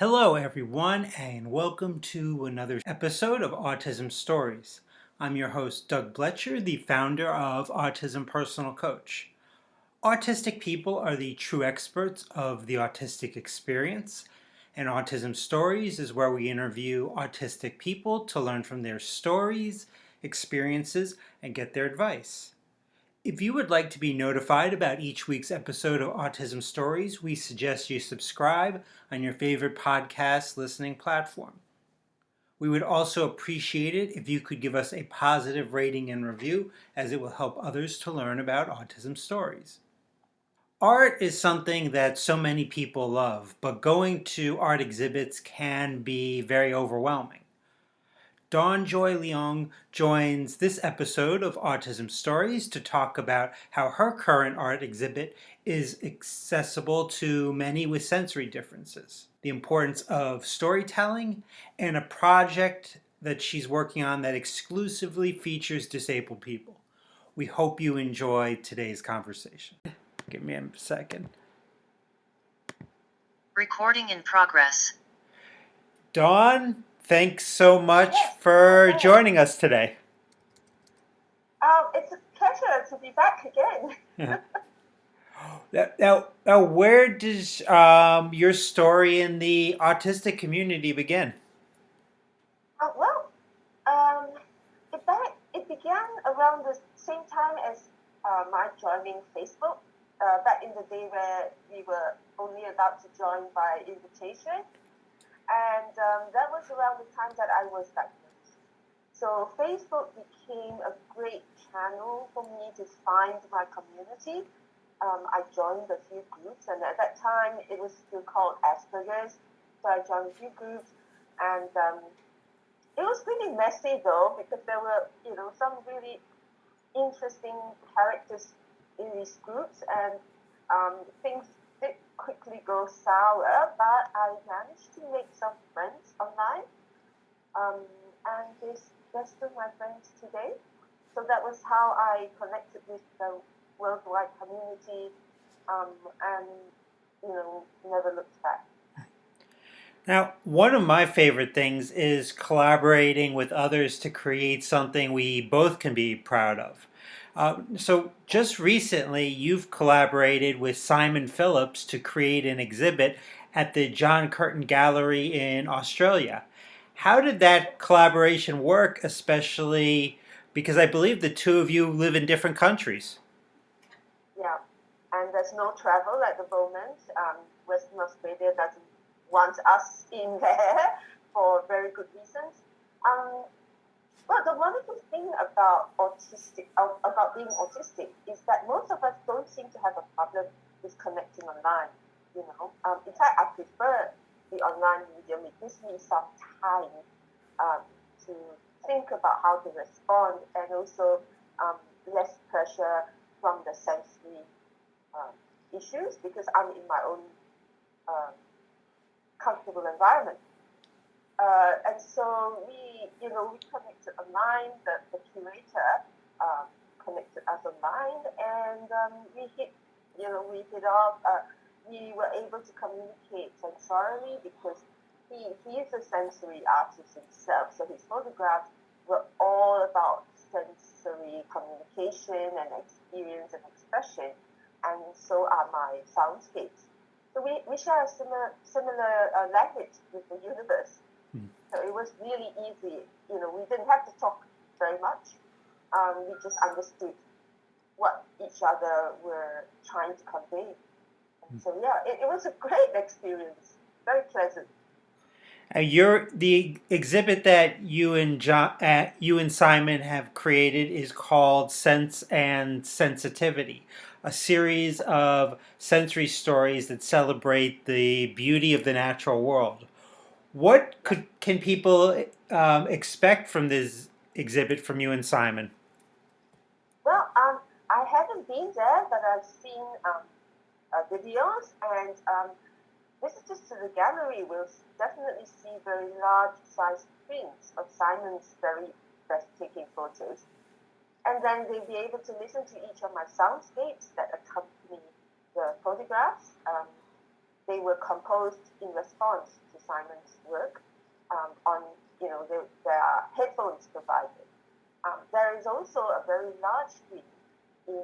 Hello, everyone, and welcome to another episode of Autism Stories. I'm your host, Doug Bletcher, the founder of Autism Personal Coach. Autistic people are the true experts of the autistic experience, and Autism Stories is where we interview autistic people to learn from their stories, experiences, and get their advice. If you would like to be notified about each week's episode of Autism Stories, we suggest you subscribe on your favorite podcast listening platform. We would also appreciate it if you could give us a positive rating and review, as it will help others to learn about autism stories. Art is something that so many people love, but going to art exhibits can be very overwhelming. Dawn-joy Leong joins this episode of Autism Stories to talk about how her current art exhibit is accessible to many with sensory differences, the importance of storytelling, and a project that she's working on that exclusively features disabled people. We hope you enjoy today's conversation. Give me a second. Recording in progress. Dawn, thanks so much for joining us today. It's a pleasure to be back again. Now, where does your story in the autistic community begin? It began around the same time as my joining Facebook. Back in the day where we were only allowed to join by invitation, and that was around the time that I was diagnosed. So Facebook became a great channel for me to find my community. I joined a few groups, and at that time it was still called Asperger's. So I joined a few groups, and it was really messy though, because there were some really interesting characters in these groups, and things did quickly go sour. But I managed to make some friends online, and they're still my friends today. So that was how I connected with the worldwide community, and never looked back. Now, one of my favorite things is collaborating with others to create something we both can be proud of. So just recently, you've collaborated with Simon Phillips to create an exhibit at the John Curtin Gallery in Australia. How did that collaboration work, especially because I believe the two of you live in different countries? Yeah, and there's no travel at the moment. Western Australia doesn't want us in there for very good reasons. Well, the wonderful thing about being autistic is that most of us don't seem to have a problem with connecting online. In fact, I prefer the online medium. It gives me some time to think about how to respond, and also less pressure from the sensory issues, because I'm in my own comfortable environment. And so we connected online. The curator connected us online, and we hit off. We were able to communicate sensorily, because he is a sensory artist himself. So his photographs were all about sensory communication and experience and expression, and so are my soundscapes. So we share a similar language with the universe. So it was really easy. We didn't have to talk very much. We just understood what each other were trying to convey. And so yeah, it was a great experience. Very pleasant. The exhibit that you and Simon have created is called Sense and Sensitivity, a series of sensory stories that celebrate the beauty of the natural world. What can people expect from this exhibit from you and Simon? Well, I haven't been there, but I've seen videos, and visitors to the gallery will definitely see very large-sized prints of Simon's very breathtaking photos. And then they'll be able to listen to each of my soundscapes that accompany the photographs. They were composed in response to Simon's work on, there are headphones provided. There is also a very large screen in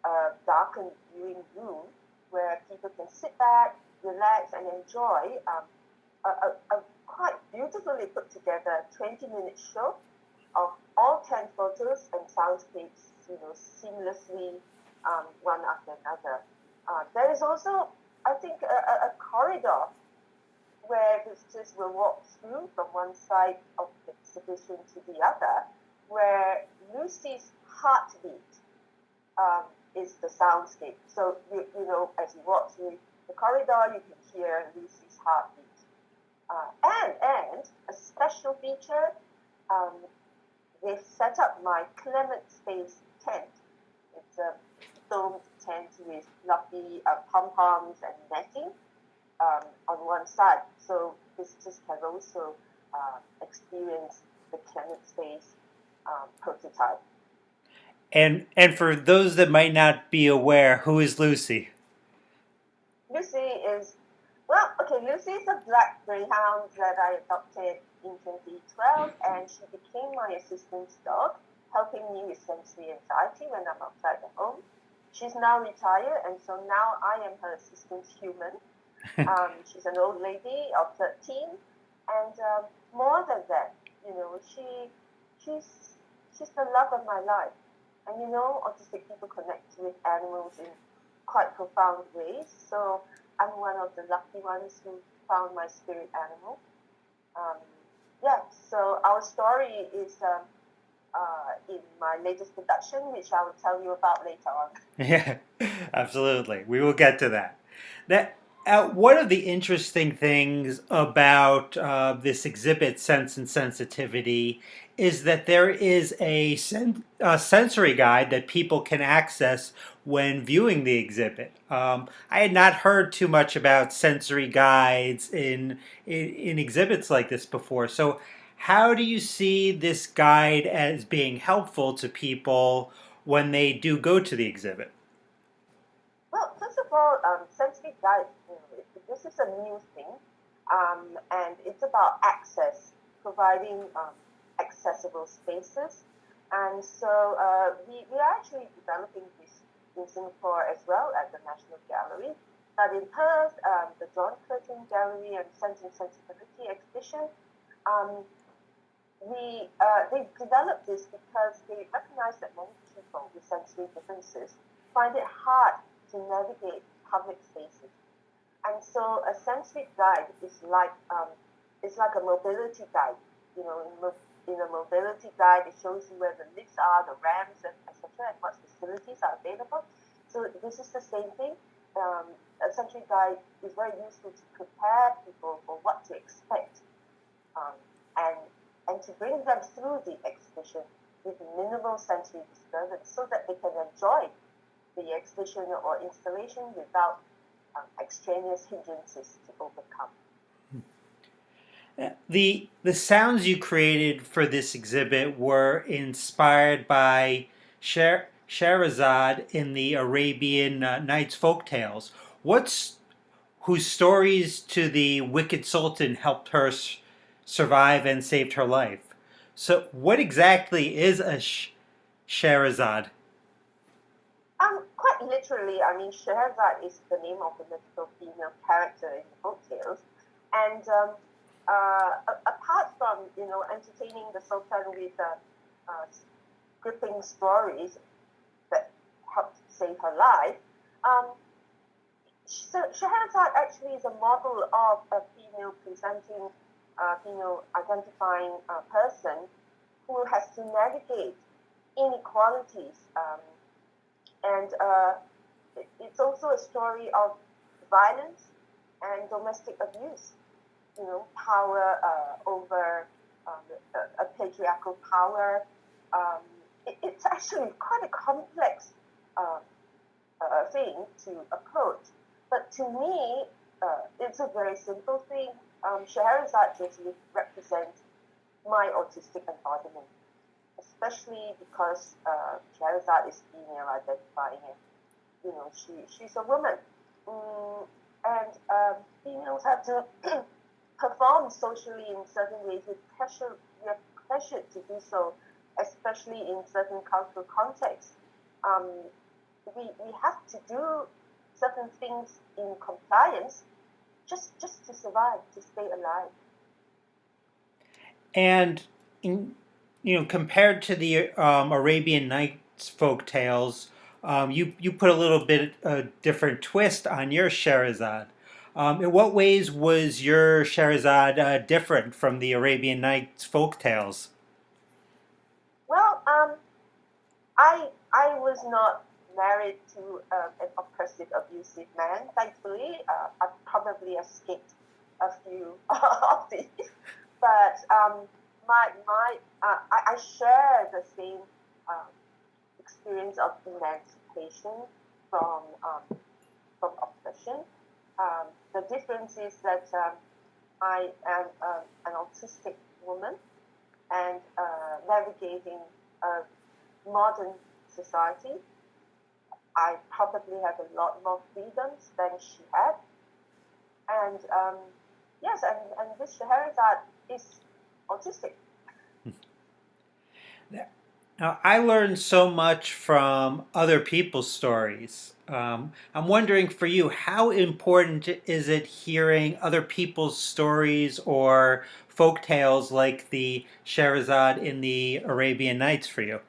a darkened viewing room where people can sit back, relax, and enjoy a quite beautifully put together 20-minute show of all 10 photos and soundscapes, seamlessly one after another. There is also, I think, a corridor where visitors will walk through from one side of the exhibition to the other, where Lucy's heartbeat is the soundscape. So, as you walk through the corridor, you can hear Lucy's heartbeat. And a special feature, they've set up my Clement Space tent. It's a domed tent with lovely pom-poms and netting on one side. So visitors can also experience the Clement Space prototype. And for those that might not be aware, who is Lucy? Lucy is Lucy is a black greyhound that I adopted in 2012, and she became my assistant dog, helping me with sensory anxiety when I'm outside the home. She's now retired, and so now I am her assistant human. She's an old lady of 13, and more than that, she's the love of my life. And autistic people connect with animals in quite profound ways. So I'm one of the lucky ones who found my spirit animal. So our story is in my latest production, which I will tell you about later on. Yeah, absolutely. We will get to that. One of the interesting things about this exhibit, Sense and Sensitivity, is that there is a sensory guide that people can access when viewing the exhibit. I had not heard too much about sensory guides in exhibits like this before. So, how do you see this guide as being helpful to people when they do go to the exhibit? Well, first of all, sensory guide, this is a new thing, and it's about access, providing accessible spaces. And so we are actually developing this in Singapore as well at the National Gallery. But in Perth, the John Curtin Gallery and Sense and Sensibility exhibition, they developed this because they recognize that many people with sensory differences find it hard to navigate public spaces. And so a sensory guide is like a mobility guide. In a mobility guide, it shows you where the lifts are, the ramps, etc., and what facilities are available. So this is the same thing. A sensory guide is very useful to prepare people for what to expect, and to bring them through the exhibition with minimal sensory disturbance, so that they can enjoy the exhibition or installation without extraneous hindrances to overcome. The sounds you created for this exhibit were inspired by Scheherazade in the Arabian Nights folktales. Whose stories to the wicked sultan helped her survive and saved her life. So, what exactly is a Scheherazade? Quite literally, I mean, Scheherazade is the name of the mythical female character in the folktales, and apart from entertaining the sultan with gripping stories that helped save her life, Scheherazade actually is a model of a female presenting, female identifying person who has to navigate inequalities, and it's also a story of violence and domestic abuse. Power over a patriarchal power. It's actually quite a complex thing to approach. But to me, it's a very simple thing. Scheherazade just represents my autistic embodiment, especially because Scheherazade is female identifying, and she's a woman, and females have to perform socially in certain ways. We are pressured to do so, especially in certain cultural contexts. Um, we have to do certain things in compliance just to survive, to stay alive. And compared to the Arabian Nights folk tales, you put a little bit different twist on your Sherazad. In what ways was your Sherazad different from the Arabian Nights folk tales? Well, I was not married to an oppressive, abusive man. Thankfully, I probably escaped a few of these. But I share the same um, experience of emancipation from oppression. The difference is that I am an autistic woman and navigating a modern society. I probably have a lot more freedoms than she had. And yes, and this Scheherazade is autistic. Now, I learned so much from other people's stories. I'm wondering for you, how important is it hearing other people's stories or folk tales like the Sherazade in the Arabian Nights for you?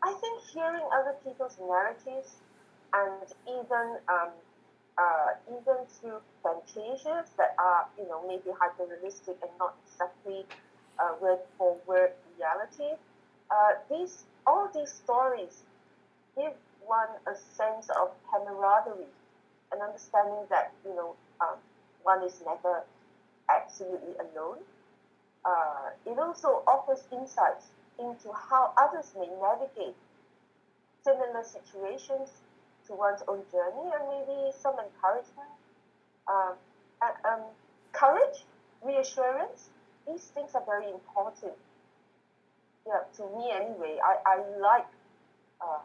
I think hearing other people's narratives and even through fantasias that are, maybe hyper-realistic and not exactly word for word reality, all these stories give one a sense of camaraderie and understanding that, one is never absolutely alone. It also offers insights into how others may navigate similar situations to one's own journey, and maybe some encouragement, um, and, courage, reassurance. These things are very important. Yeah, to me anyway. I like uh,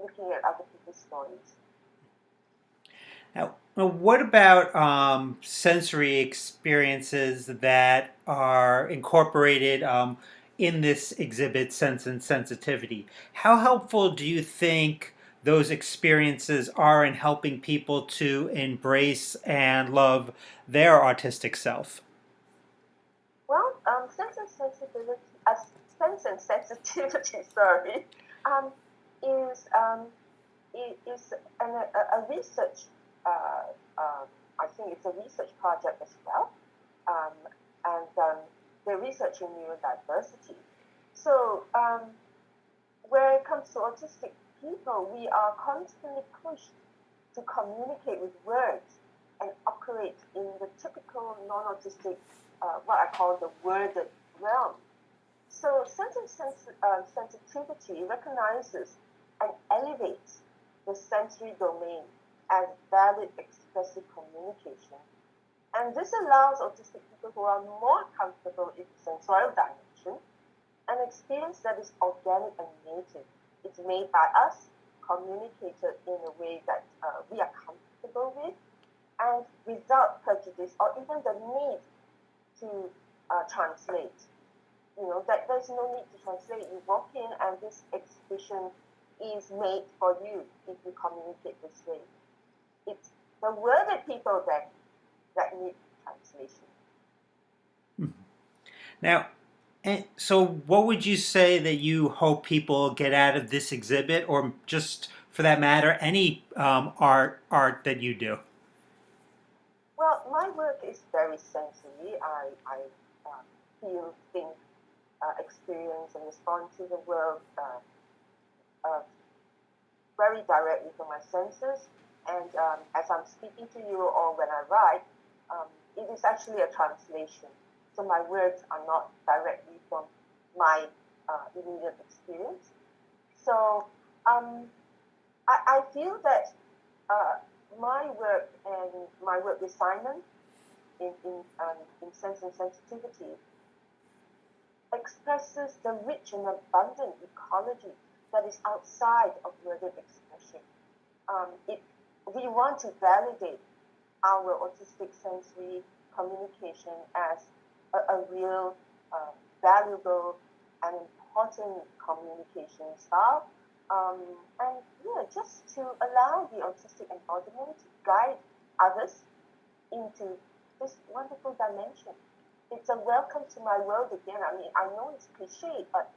looking at other people's stories. Now, what about sensory experiences that are incorporated in this exhibit, Sense and Sensitivity? How helpful do you think those experiences are in helping people to embrace and love their autistic self? Well, sense and sensitivity, sorry, um, is is a research. Uh, I think it's a research project as well, um, and they're researching neurodiversity. So where it comes to autistic people, we are constantly pushed to communicate with words and operate in the typical non-autistic, what I call the worded realm. So sensitivity recognizes and elevates the sensory domain as valid expressive communication. And this allows autistic people who are more comfortable in the sensorial dimension an experience that is organic and native. It's made by us, communicated in a way that we are comfortable with, and without prejudice or even the need to translate. That there's no need to translate. You walk in and this exhibition is made for you if you communicate this way. It's the worded people that need translation. Now, so what would you say that you hope people get out of this exhibit, or just for that matter, any art that you do? Well, my work is very sensory. I feel, think, experience, and respond to the world uh, very directly from my senses. And as I'm speaking to you or when I write, it is actually a translation. So my words are not directly from my immediate experience. So I feel that uh, my work and my work with Simon in Sense and Sensitivity expresses the rich and abundant ecology that is outside of worded expression. We want to validate our autistic sensory communication as a real valuable and important communication style. And just to allow the autistic embodiment to guide others into this wonderful dimension. It's a welcome to my world again. I mean, I know it's cliche, but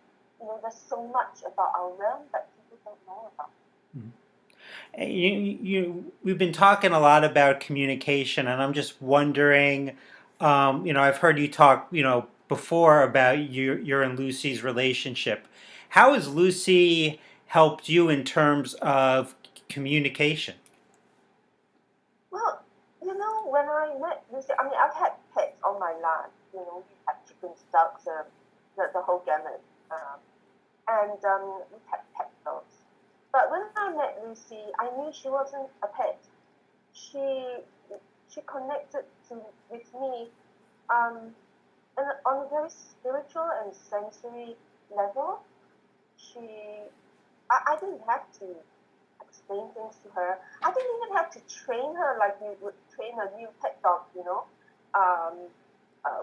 there's so much about our realm that people don't know about. We've been talking a lot about communication, and I'm just wondering, I've heard you talk, before about your and Lucy's relationship. How has Lucy helped you in terms of communication? Well, when I met Lucy, I mean, I've had pets all my life. We've had chickens, ducks, the whole gamut. And we've had pet dogs. But when I met Lucy, I knew she wasn't a pet. She connected with me on a very spiritual and sensory level. I didn't have to explain things to her. I didn't even have to train her like you would train a new pet dog,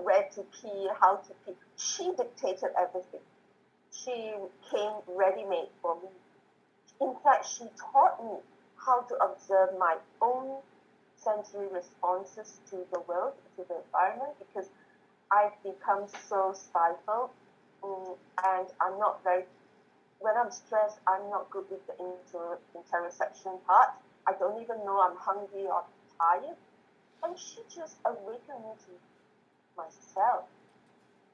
where to pee, how to pee. She dictated everything. She came ready-made for me. In fact, she taught me how to observe my own sensory responses to the world, to the environment, because I've become so stifled, and I'm not very. When I'm stressed, I'm not good with the interoception part. I don't even know I'm hungry or tired, and she just awakened me to myself.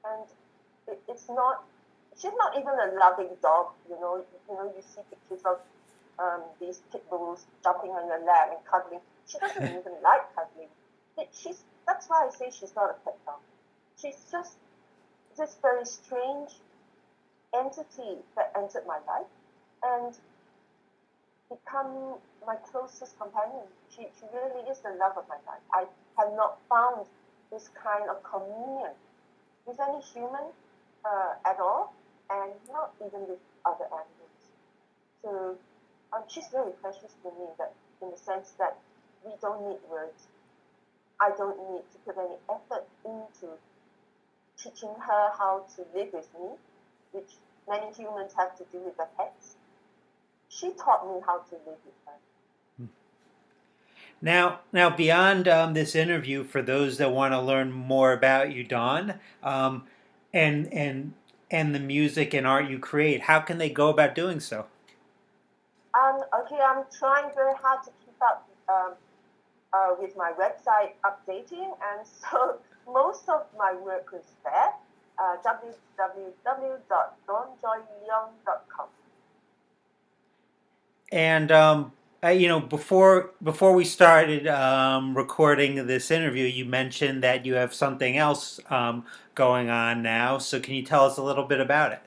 And it's not. She's not even a loving dog. You see pictures of these pit bulls jumping on your lap and cuddling. She doesn't even like cuddling. That's why I say she's not a pet dog. She's just this very strange entity that entered my life and become my closest companion. She really is the love of my life. I have not found this kind of communion with any human at all, and not even with other animals. So she's very precious to me, that in the sense that we don't need words. I don't need to put any effort into teaching her how to live with me, which many humans have to do with their pets. She taught me how to live with her. Now, beyond this interview, for those that want to learn more about you, Dawn, and and the music and art you create, how can they go about doing so? Okay, I'm trying very hard to keep up with my website updating, and so most of my work is there. www.dawn-joy-leong.com. And before we started recording this interview, you mentioned that you have something else going on now. So can you tell us a little bit about it?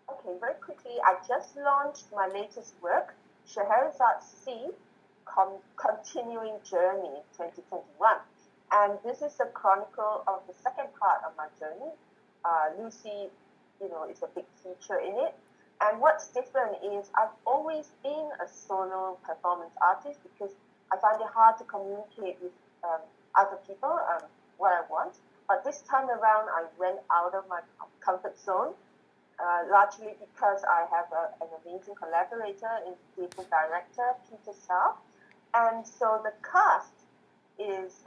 Okay, very quickly, I just launched my latest work, Scheherazade Sea, Continuing Journey 2021. And this is a chronicle of the second part of my journey. Lucy, is a big feature in it. And what's different is I've always been a solo performance artist because I find it hard to communicate with other people what I want. But this time around, I went out of my comfort zone, largely because I have an amazing collaborator in theatre director, Peter South. And so the cast is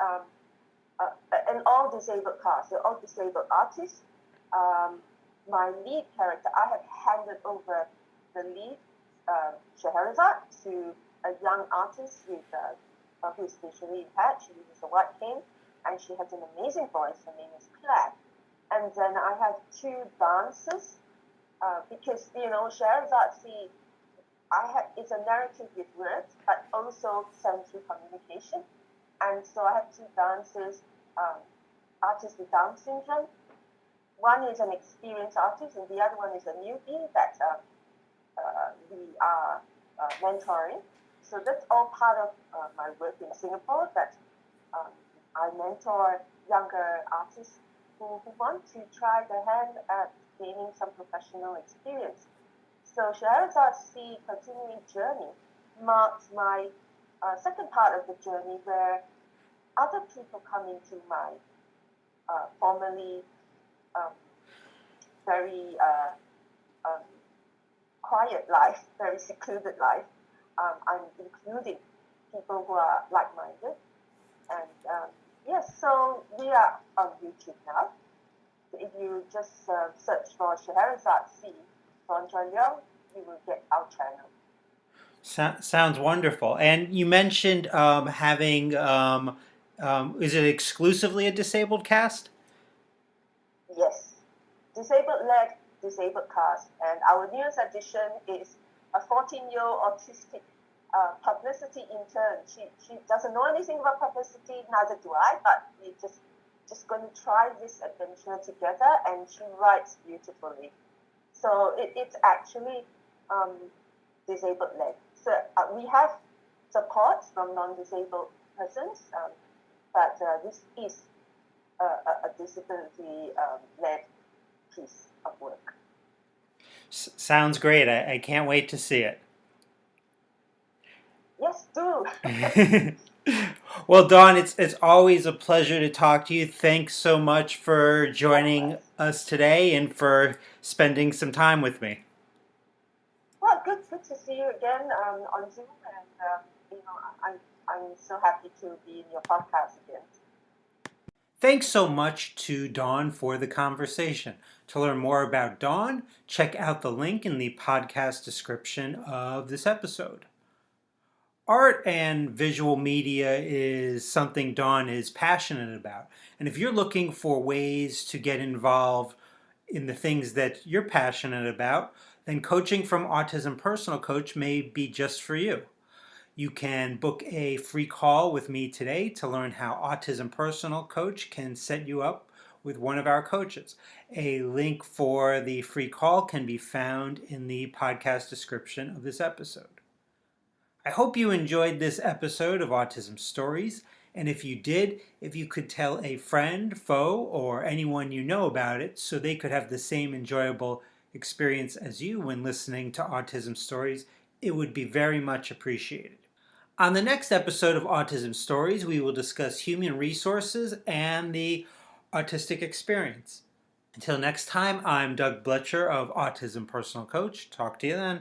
an all-disabled cast. They're all disabled artists. My lead character, I have handed over the lead, Scheherazade, to a young artist who is visually impaired. She uses a white cane, and she has an amazing voice. Her name is Claire. And then I have two dancers, because Scheherazade, it's a narrative with words, but also sensory communication. And so I have two dancers, artists with Down syndrome. One is an experienced artist, and the other one is a newbie that we are mentoring. So that's all part of my work in Singapore, that I mentor younger artists who want to try their hand at gaining some professional experience. So Scheherazade Sea Continuing Journey marks my second part of the journey, where other people come into my formerly very um, quiet life, very secluded life, I'm including people who are like-minded. And yes, so we are on YouTube now. If you just search for Scheherazade C, Dawn-joy Leong, you will get our channel. Sounds wonderful. And you mentioned having, is it exclusively a disabled cast? Yes, disabled-led, disabled cast. And our newest addition is a 14-year-old autistic publicity intern. She doesn't know anything about publicity, neither do I, but we just going to try this adventure together, and she writes beautifully. So it's actually disabled-led. So we have support from non-disabled persons, but this is a disability-led piece of work. Sounds great. I can't wait to see it. Yes, do. Well, Dawn, it's always a pleasure to talk to you. Thanks so much for joining us today and for spending some time with me. Well, good to see you again on Zoom, and I'm so happy to be in your podcast again. Thanks so much to Dawn for the conversation. To learn more about Dawn, check out the link in the podcast description of this episode. Art and visual media is something Dawn is passionate about. And if you're looking for ways to get involved in the things that you're passionate about, then coaching from Autism Personal Coach may be just for you. You can book a free call with me today to learn how Autism Personal Coach can set you up with one of our coaches. A link for the free call can be found in the podcast description of this episode. I hope you enjoyed this episode of Autism Stories, and if you did, if you could tell a friend, foe, or anyone you know about it so they could have the same enjoyable experience as you when listening to Autism Stories, it would be very much appreciated. On the next episode of Autism Stories, we will discuss human resources and the autistic experience. Until next time, I'm Doug Bletcher of Autism Personal Coach. Talk to you then.